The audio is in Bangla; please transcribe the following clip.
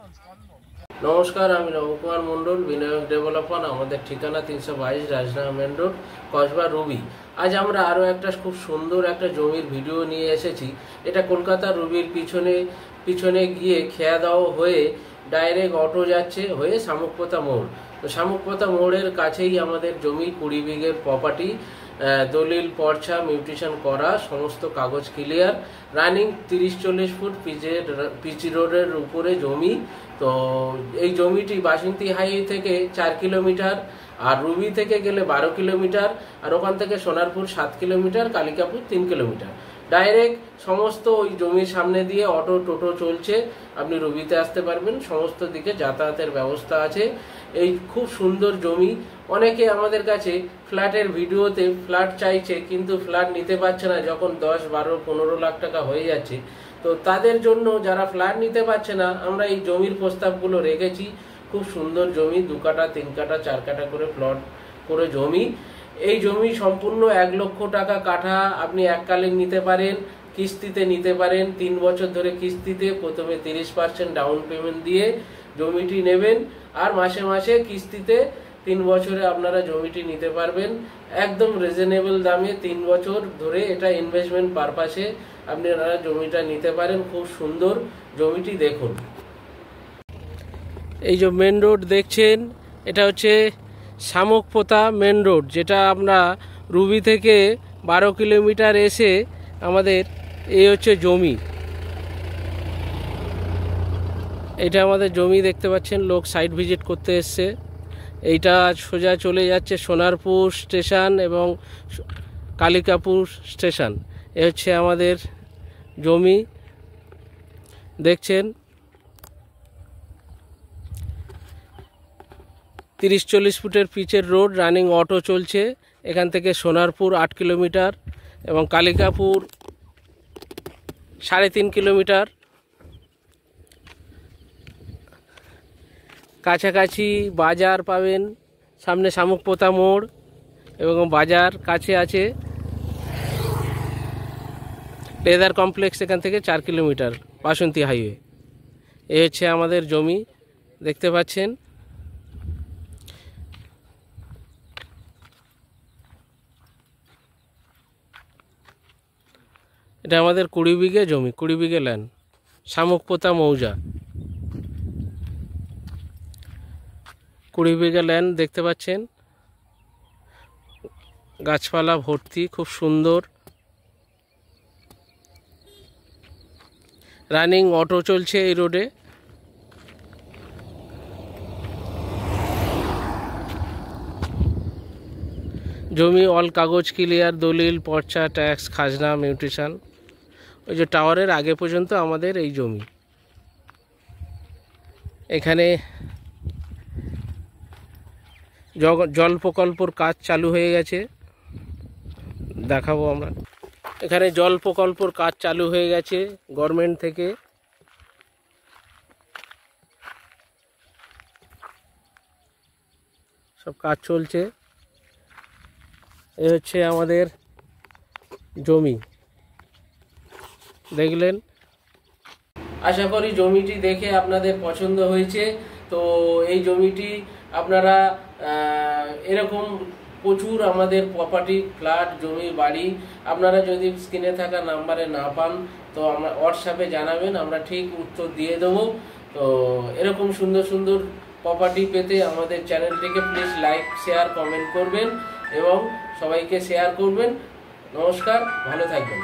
নমস্কার, আমি নবকুমার মণ্ডল, বিনায়ক ডেভেলপার। আমাদের ঠিকানা 322 রাজনাম মেন রোড, কসবা, রুবি। আজ আমরা আরও একটা খুব সুন্দর একটা জমির ভিডিও নিয়ে এসেছি। এটা কলকাতা রুবির পিছনে গিয়ে খেয়া দাওয়া হয়ে ডাইরেক্ট অটো যাচ্ছে হয়ে শামুকপোতা মোড়। তো শামুকপোতা মোড়ের কাছেই আমাদের জমি, 20 বিঘের প্রপার্টি, দলিল পর্চা মিউটেশন করা, সমস্ত কাগজ ক্লিয়ার, রানিং 30-40 ফুট পিচি রোডের উপরে জমি। তো এই জমিটি বাসন্তী হাইওয়ে থেকে 4 কিলোমিটার, আর রুবি থেকে গেলে 12 কিলোমিটার, আর ওখান থেকে Sonarpur 7 kilometre, Kalikapur 3 kilometre. Direct সমস্ত ওই জমির সামনে দিয়ে অটো টোটো চলছে, আপনি রুবিতে আসতে পারবেন। সমস্ত দিকে যাতায়াতের ব্যবস্থা আছে। এই খুব সুন্দর জমি। অনেকে আমাদের কাছে ফ্ল্যাটের ভিডিওতে ফ্ল্যাট চাইছে, কিন্তু ফ্ল্যাট নিতে পারছে না যখন 10, 12, 15 লাখ টাকা হয়ে যাচ্ছে। তো তাদের জন্য, যারা ফ্ল্যাট নিতে পারছে না, আমরা এই জমির প্রস্তাবগুলো রেখেছি। খুব সুন্দর জমি, 2 কাঠা, 3 কাঠা, 4 কাঠা করে প্লট করে জমি। এই জমি সম্পূর্ণ 1 লক্ষ টাকা কাঠা। আপনি এককালীন নিতে পারেন, কিস্তিতে নিতে পারেন। 3 বছর ধরে কিস্তিতে, প্রথমে 30% ডাউন পেমেন্ট দিয়ে জমিটি নেবেন, আর মাসে মাসে কিস্তিতে 3 বছরে আপনারা জমিটি নিতে পারবেন একদম রিজনেবল দামে। 3 বছর ধরে এটা ইনভেস্টমেন্ট পারপাসে আপনারা জমিটা নিতে পারেন। খুব সুন্দর জমিটি দেখুন। এই যে মেন রোড দেখছেন, এটা হচ্ছে শামুকপোতা মেন রোড, যেটা আমরা রুবি থেকে 12 কিলোমিটার এসে আমাদের এই হচ্ছে জমি। এটা আমাদের জমি দেখতে পাচ্ছেন, লোক সাইট ভিজিট করতে এসছে। এইটা সোজা চলে যাচ্ছে সোনারপুর স্টেশন এবং কালিকাপুর স্টেশন। এ হচ্ছে আমাদের জমি দেখছেন। 30-40 ফুটের পিচের রোড, রানিং অটো চলছে। এখান থেকে সোনারপুর 8 কিলোমিটার এবং কালিকাপুর 3.5 কিলোমিটার। কাছাকাছি বাজার পাবেন, সামনে শামুকপোতা মোড় এবং বাজার কাছে আছে। লেদার কমপ্লেক্স এখান থেকে 4 কিলোমিটার, বাসন্তী হাইওয়ে। এ হচ্ছে আমাদের জমি দেখতে পাচ্ছেন। এটা আমাদের 20 বিঘে জমি, 20 বিঘে ল্যান্ড, শামুকপোতা মৌজা। 20 বিঘে ল্যান্ড দেখতে পাচ্ছেন, গাছপালা ভর্তি, খুব সুন্দর। রানিং অটো চলছে এই রোডে। জমি অল কাগজ ক্লিয়ার, দলিল পর্চা, ট্যাক্স, খাজনা, মিউটেশন। ওই যে টাওয়ারের আগে পর্যন্ত আমাদের এই জমি। এখানে জল প্রকল্পর কাজ চালু হয়ে গেছে, দেখাবো আমরা। এখানে জল প্রকল্পর কাজ চালু হয়ে গেছে গভর্নমেন্ট থেকে। সব কাজ চলছে। এ হচ্ছে আমাদের জমি দেখলেন। আশা করি জমিটি দেখে আপনাদের পছন্দ হয়েছে। তো এই জমিটি আপনারা এরকম প্রচুর আমাদের প্রপার্টি, ফ্ল্যাট, জমি, বাড়ি, আপনারা যদি স্ক্রিনে থাকা নাম্বারে না পান তো আমরা হোয়াটসঅ্যাপে জানাবেন, আমরা ঠিক উত্তর দিয়ে দেবো। তো এরকম সুন্দর সুন্দর প্রপার্টি পেতে আমাদের চ্যানেলটিকে প্লিজ লাইক, শেয়ার, কমেন্ট করবেন এবং সবাইকে শেয়ার করবেন। নমস্কার, ভালো থাকবেন।